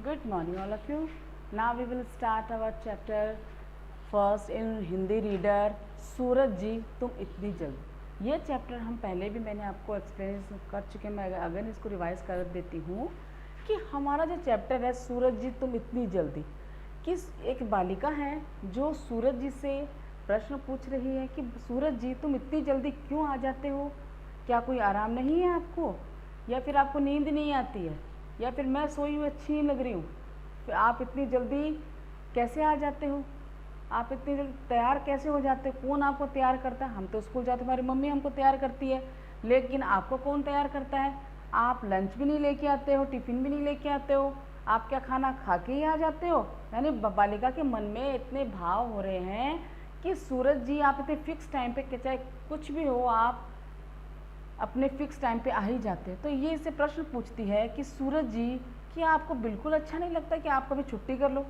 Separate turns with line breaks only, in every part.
Good morning all of you. Now we will start our chapter first in Hindi reader. सूरज जी तुम इतनी जल्द। ये chapter हम पहले भी मैंने आपको एक्सप्लेन कर चुके हैं, मैं अगर इसको रिवाइज कर देती हूँ कि हमारा जो चैप्टर है सूरज जी तुम इतनी जल्दी, किस एक बालिका है जो सूरज जी से प्रश्न पूछ रही है कि सूरज जी तुम इतनी जल्दी क्यों आ जाते हो, क्या कोई आराम नहीं है आपको, या फिर आपको नींद नहीं आती है, या फिर मैं सोई हुई अच्छी नहीं लग रही हूँ, फिर आप इतनी जल्दी कैसे आ जाते हो, आप इतनी जल्दी तैयार कैसे हो जाते हो, कौन आपको तैयार करता है। हम तो स्कूल जाते हमारी मम्मी हमको तैयार करती है, लेकिन आपको कौन तैयार करता है। आप लंच भी नहीं लेके आते हो, टिफ़िन भी नहीं लेके आते हो, आप क्या खाना खा के ही आ जाते हो। यानी बालिका के मन में इतने भाव हो रहे हैं कि सूरज जी आप इतने फिक्स टाइम पे, चाहे कुछ भी हो, आप अपने फिक्स टाइम पे आ ही जाते हैं। तो ये इससे प्रश्न पूछती है कि सूरज जी क्या आपको बिल्कुल अच्छा नहीं लगता कि आप कभी छुट्टी कर लो।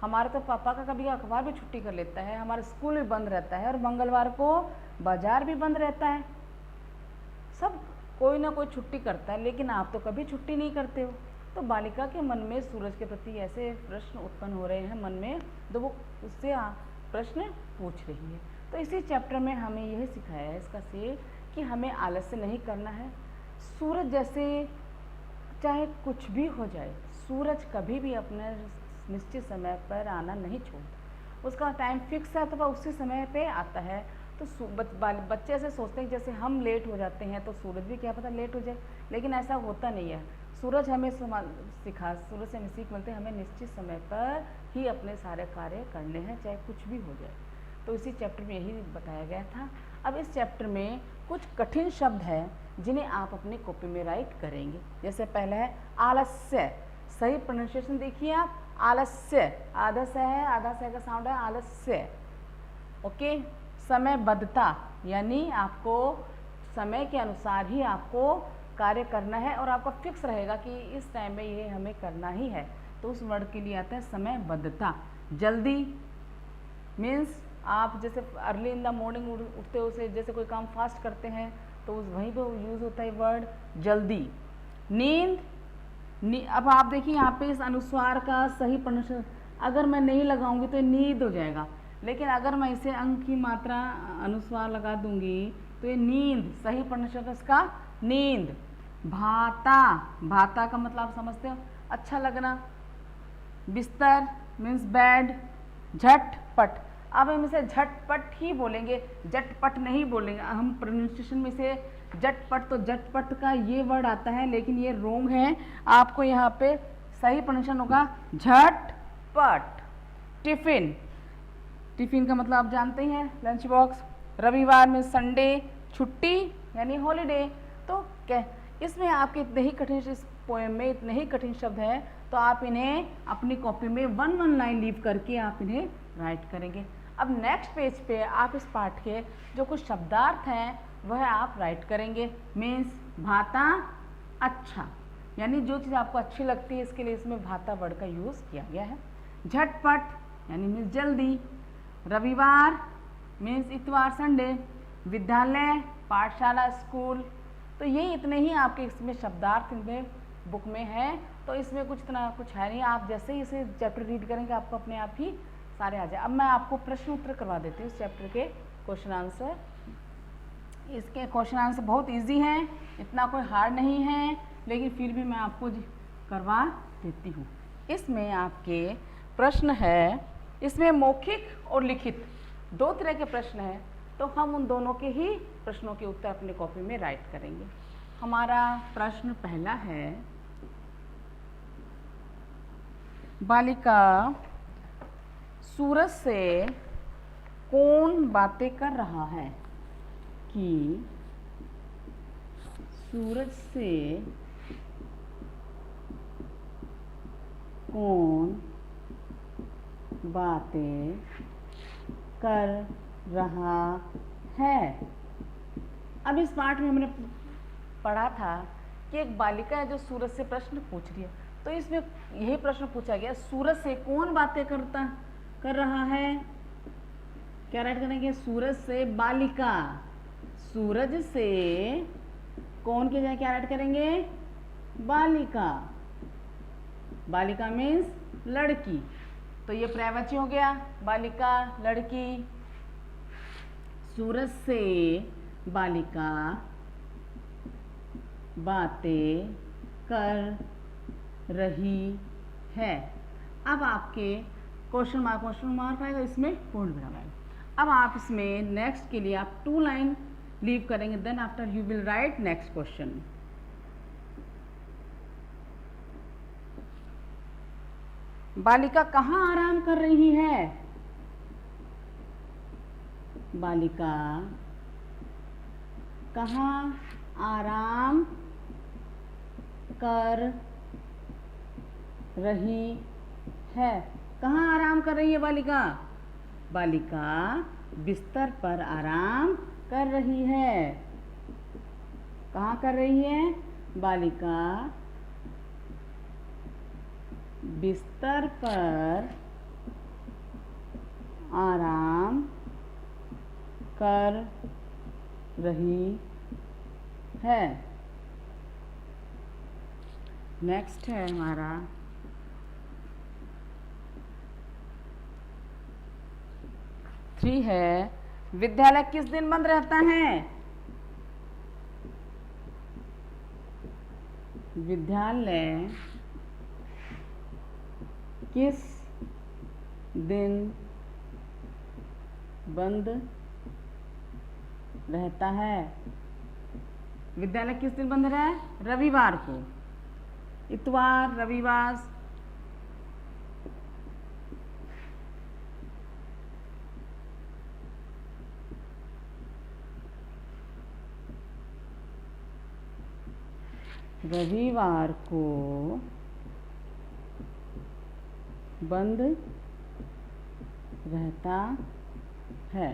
हमारे तो पापा का कभी अखबार भी छुट्टी कर लेता है, हमारा स्कूल भी बंद रहता है और मंगलवार को बाजार भी बंद रहता है, सब कोई ना कोई छुट्टी करता है, लेकिन आप तो कभी छुट्टी नहीं करते हो। तो बालिका के मन में सूरज के प्रति ऐसे प्रश्न उत्पन्न हो रहे हैं मन में, तो वो उससे प्रश्न पूछ रही है। तो इसी चैप्टर में हमें यही सिखाया है इसका से कि हमें आलस्य नहीं करना है। सूरज जैसे चाहे कुछ भी हो जाए, सूरज कभी भी अपने निश्चित समय पर आना नहीं छोड़ता। उसका टाइम फिक्स है तो वह उसी समय पे आता है। तो बच्चे ऐसे सोचते हैं जैसे हम लेट हो जाते हैं तो सूरज भी क्या पता लेट हो जाए, लेकिन ऐसा होता नहीं है। सूरज हमें सूरज से हमें सीख मिलते हैं, हमें निश्चित समय पर ही अपने सारे कार्य करने हैं, चाहे कुछ भी हो जाए। तो इसी चैप्टर में यही बताया गया था। अब इस चैप्टर में कुछ कठिन शब्द हैं जिन्हें आप अपनी कॉपी में राइट करेंगे। जैसे पहला है आलस्य, सही प्रोनाउंसिएशन देखिए आप, आलस्य, आधा स है, आधा स का साउंड है आलस्य। ओके, समयबद्धता, यानी आपको समय के अनुसार ही आपको कार्य करना है और आपका फिक्स रहेगा कि इस टाइम में ये हमें करना ही है, तो उस वर्ड के लिए आता है समयबद्धता। जल्दी मीन्स आप जैसे अर्ली इन द मॉर्निंग उठते हो, उसे जैसे कोई काम फास्ट करते हैं तो उस वहीं पे यूज़ होता है वर्ड जल्दी। नींद, अब आप देखिए यहाँ पे इस अनुस्वार का सही प्रोनाउंसिएशन, अगर मैं नहीं लगाऊंगी तो नींद हो जाएगा, लेकिन अगर मैं इसे अंग की मात्रा अनुस्वार लगा दूंगी तो ये नींद, सही प्रोनाउंसिएशन इसका नींद। भाता, भाता का मतलब आप समझते हो अच्छा लगना। बिस्तर मीन्स बेड। झटपट, अब हम इसे झटपट ही बोलेंगे, झटपट नहीं बोलेंगे हम। प्रोनाउंसिएशन में से झटपट, तो झटपट का ये वर्ड आता है लेकिन ये रोंग है, आपको यहाँ पे सही प्रोनाउंसिएशन होगा झटपट। टिफिन, टिफिन का मतलब आप जानते हैं लंच बॉक्स। रविवार में संडे, छुट्टी यानी हॉलीडे। तो क्या इसमें आपके इतने ही कठिन, इस पोएम में इतने ही कठिन शब्द हैं, तो आप इन्हें अपनी कॉपी में 1 लाइन लीव करके आप इन्हें राइट करेंगे। अब नेक्स्ट पेज पे आप इस पाठ के जो कुछ शब्दार्थ हैं वह आप राइट करेंगे। मीन्स भाता अच्छा, यानी जो चीज़ आपको अच्छी लगती है इसके लिए इसमें भाता वर्ड का यूज़ किया गया है। झटपट यानी मीन्स जल्दी। रविवार मीन्स इतवार संडे। विद्यालय पाठशाला स्कूल। तो ये इतने ही आपके इसमें शब्दार्थ इनमें बुक में है, तो इसमें कुछ इतना कुछ है नहीं। आप जैसे ही इसे चैप्टर रीड करेंगे आपको अपने आप ही सारे आ जाए। अब मैं आपको प्रश्न उत्तर करवा देती हूँ इस चैप्टर के क्वेश्चन आंसर। इसके क्वेश्चन आंसर बहुत इजी हैं, इतना कोई हार्ड नहीं है, लेकिन फिर भी मैं आपको करवा देती हूँ। इसमें आपके प्रश्न है, इसमें मौखिक और लिखित दो तरह के प्रश्न हैं, तो हम उन दोनों के ही प्रश्नों के उत्तर अपनी कॉपी में राइट करेंगे। हमारा प्रश्न पहला है, बालिका सूरज से कौन बातें कर रहा है, कि सूरज से कौन बातें कर रहा है। अब इस पाठ में हमने पढ़ा था कि एक बालिका है जो सूरज से प्रश्न पूछ रही है, तो इसमें यही प्रश्न पूछा गया सूरज से कौन बातें कर रहा है। क्या राइट करेंगे, सूरज से बालिका, सूरज से कौन के जगह क्या राइट करेंगे, बालिका। बालिका मीन्स लड़की, तो ये पर्यायवाची हो गया, बालिका लड़की। सूरज से बालिका बातें कर रही है। अब आपके क्वेश्चन मार्क आएगा, इसमें पूर्ण विराम आएगा। अब आप इसमें नेक्स्ट के लिए आप 2 लाइन लीव करेंगे, then after you will write next question. बालिका कहाँ आराम कर रही है? बालिका कहाँ आराम कर रही है? कहाँ आराम कर रही है बालिका? बालिका बिस्तर पर आराम कर रही है। कहाँ कर रही है? बालिका बिस्तर पर आराम कर रही है। नेक्स्ट है हमारा थ्री है, विद्यालय किस दिन बंद रहता है? विद्यालय किस दिन बंद रहता है? विद्यालय किस दिन बंद रहा है? रविवार को, इतवार, रविवार। रविवार को बंद रहता है।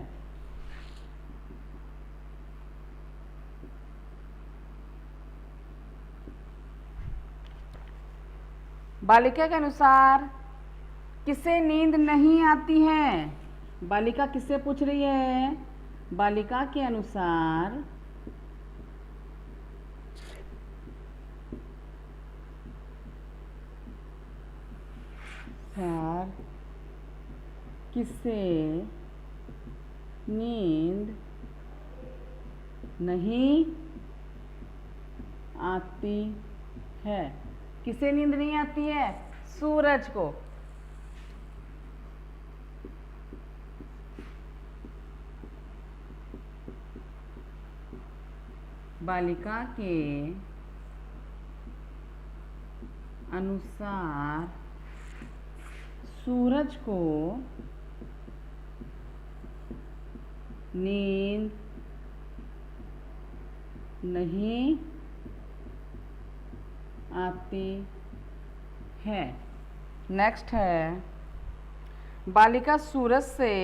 बालिका के अनुसार किसे नींद नहीं आती है? बालिका किससे पूछ रही है? बालिका के अनुसार किससे नींद नहीं आती है? किसे नींद नहीं आती है? सूरज को। बालिका के अनुसार सूरज को नींद नहीं आती है। नेक्स्ट है, बालिका सूरज से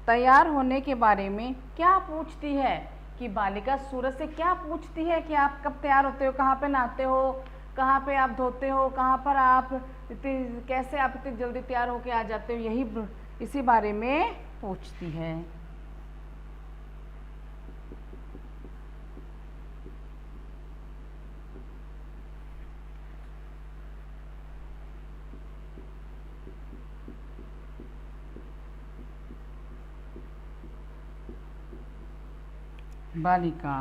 तैयार होने के बारे में क्या पूछती है? कि बालिका सूरज से क्या पूछती है कि आप कब तैयार होते हो, कहाँ पे नहाते हो, कहाँ पे आप धोते हो, कहाँ पर आप कैसे आप इतनी जल्दी तैयार होके आ जाते हो, यही इसी बारे में पूछती है। बालिका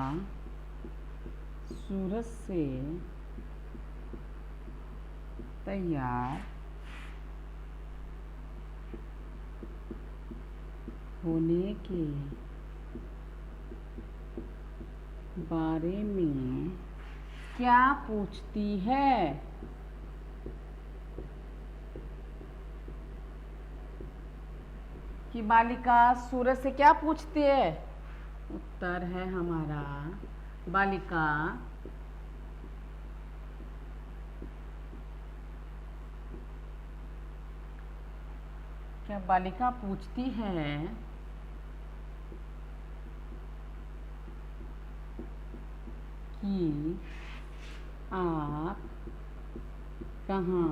सूरज से तैयार होने के बारे में क्या पूछती है? कि बालिका सूरज से क्या पूछती है? उत्तर है हमारा, बालिका क्या बालिका पूछती है कि आप कहाँ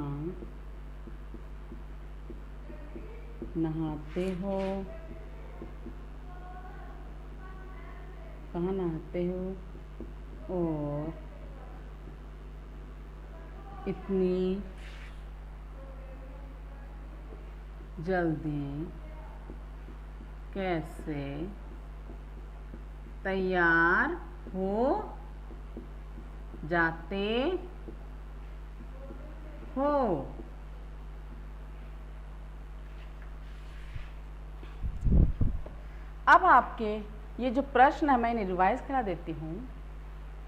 नहाते हो, कहाँ नहाते हो और इतनी जल्दी कैसे तैयार हो जाते हो। अब आपके ये जो प्रश्न है मैं इन्हें रिवाइज करा देती हूँ।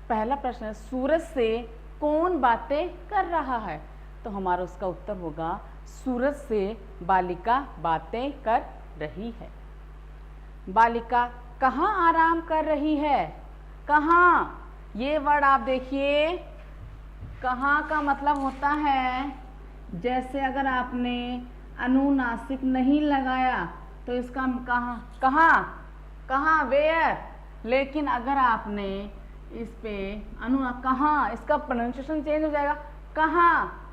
पहला प्रश्न है, सूरज से कौन बातें कर रहा है? तो हमारा उसका उत्तर होगा, सूरज से बालिका बातें कर रही है। बालिका कहाँ आराम कर रही है? कहाँ, ये वर्ड आप देखिए, कहाँ का मतलब होता है, जैसे अगर आपने अनुनासिक नहीं लगाया तो इसका कहाँ कहाँ वेयर, लेकिन अगर आपने इस पे कहाँ, इसका प्रोनाउंसिएशन चेंज हो जाएगा, कहाँ,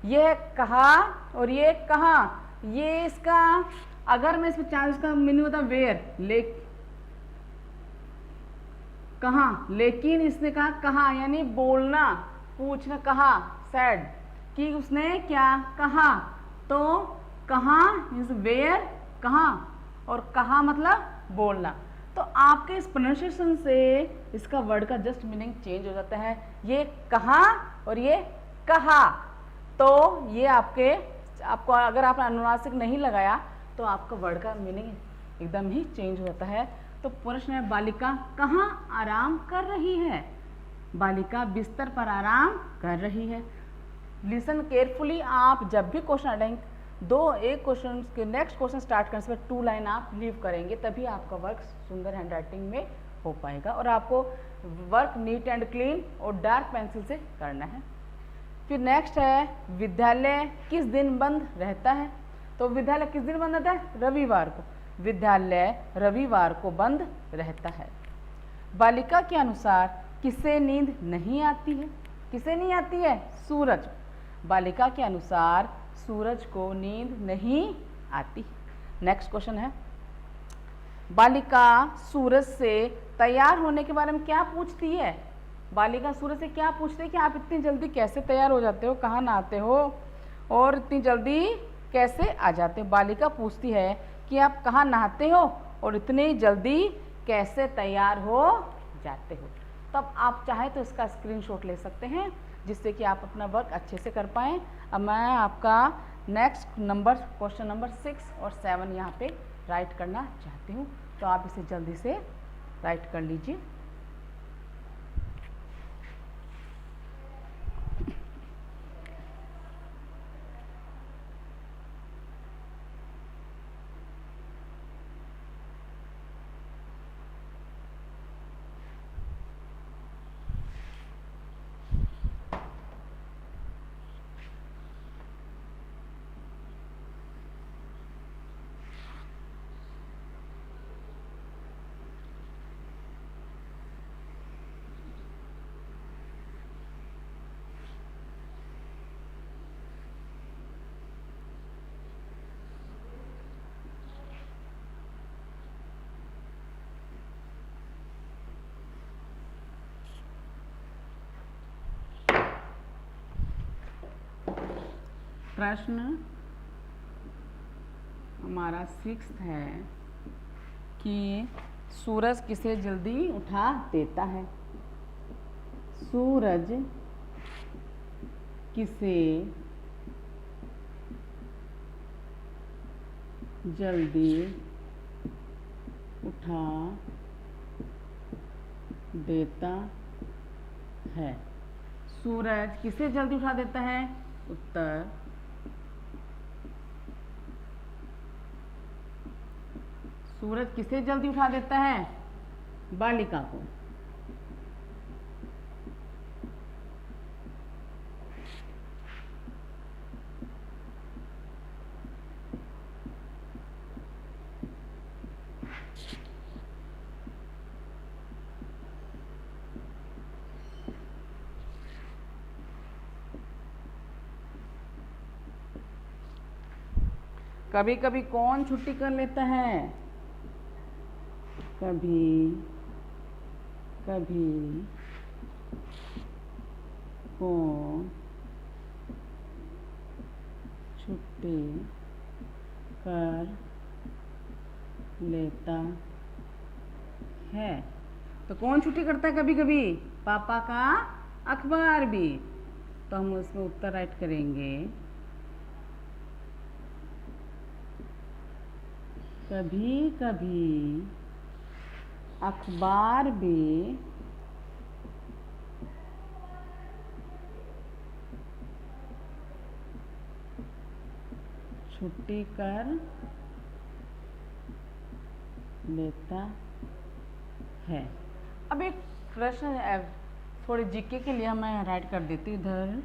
ये कहा और ये कहाँ, ये इसका अगर मैं इसमें चाहूँ इसका मीनिंग होता वेयर, कहाँ, लेकिन इसने कहा कहाँ, यानी बोलना, पूछना, कहा, सैड, कि उसने क्या कहा। तो कहाँ मीन्स वेयर, कहाँ, और कहा मतलब बोलना। तो आपके इस प्रोनाउंसिएशन से इसका वर्ड का जस्ट मीनिंग चेंज हो जाता है, ये कहा और ये कहा। तो ये आपको अगर आपने अनुनासिक नहीं लगाया तो आपका वर्ड का मीनिंग एकदम ही चेंज हो जाता है। तो प्रश्न है, बालिका कहाँ आराम कर रही है? बालिका बिस्तर पर आराम कर रही है। लिसन केयरफुली, आप जब भी क्वेश्चन अटेंड एक क्वेश्चन के नेक्स्ट क्वेश्चन स्टार्ट करने से पहले 2 लाइन आप लीव करेंगे, तभी आपका वर्क सुंदर हैंड राइटिंग में हो पाएगा। और आपको वर्क नीट एंड क्लीन और डार्क पेंसिल से करना है। फिर नेक्स्ट है, विद्यालय किस दिन बंद रहता है? तो विद्यालय किस दिन बंद रहता है? रविवार को। विद्यालय रविवार को बंद रहता है। बालिका के अनुसार किसे नींद नहीं आती है? किसे नहीं आती है? सूरज। बालिका के अनुसार सूरज को नींद नहीं आती। नेक्स्ट क्वेश्चन है, बालिका सूरज से तैयार होने के बारे में क्या पूछती है? बालिका सूरज से क्या पूछती है कि आप इतनी जल्दी कैसे तैयार हो जाते हो, कहाँ नहाते हो और इतनी जल्दी कैसे आ जाते हो? बालिका पूछती है कि आप कहाँ नहाते हो और इतनी जल्दी कैसे तैयार हो जाते हो। तब आप चाहे तो इसका स्क्रीनशॉट ले सकते हैं, जिससे कि आप अपना वर्क अच्छे से कर पाएँ। अब मैं आपका नेक्स्ट क्वेश्चन नंबर 6 और 7 यहाँ पे राइट करना चाहती हूँ, तो आप इसे जल्दी से राइट कर लीजिए। प्रश्न हमारा 6 है कि सूरज किसे जल्दी उठा देता है? सूरज किसे जल्दी उठा देता है? सूरज किसे जल्दी उठा देता है? उत्तर, सूरज किसे जल्दी उठा देता है? बालिका को। कभी कभी कौन छुट्टी कर लेता है? कभी कभी कौन छुट्टी कर लेता है। तो कौन छुट्टी करता है कभी कभी? पापा का अखबार भी। तो हम उसमें उत्तर राइट करेंगे, कभी कभी अखबार भी छुट्टी कर लेता है। अब एक प्रश्न है, थोड़े जीके के लिए मैं राइट कर देती हूँ इधर।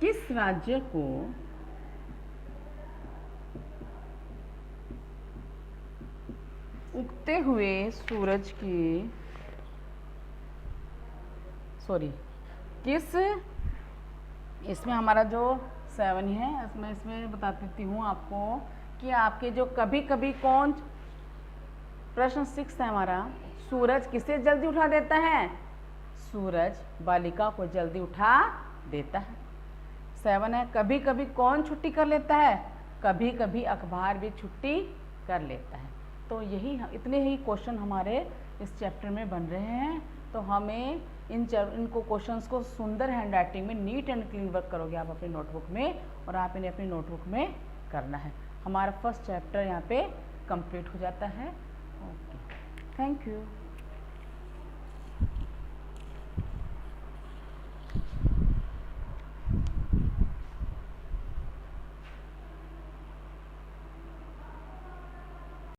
किस राज्य को उगते हुए सूरज की किस, इसमें हमारा जो 7 है इसमें बता देती हूँ आपको कि आपके जो कभी कभी कौन, प्रश्न 6 है हमारा, सूरज किसे जल्दी उठा देता है? सूरज बालिका को जल्दी उठा देता है। 7 है, कभी कभी कौन छुट्टी कर लेता है? कभी कभी अखबार भी छुट्टी कर लेता है। तो यही इतने ही क्वेश्चन हमारे इस चैप्टर में बन रहे हैं। तो हमें इनको क्वेश्चंस को सुंदर हैंड राइटिंग में नीट एंड क्लीन वर्क करोगे आप अपनी नोटबुक में, और आप इन्हें अपनी नोटबुक में करना है। हमारा फर्स्ट चैप्टर यहाँ पे कंप्लीट हो जाता है। Okay, thank you.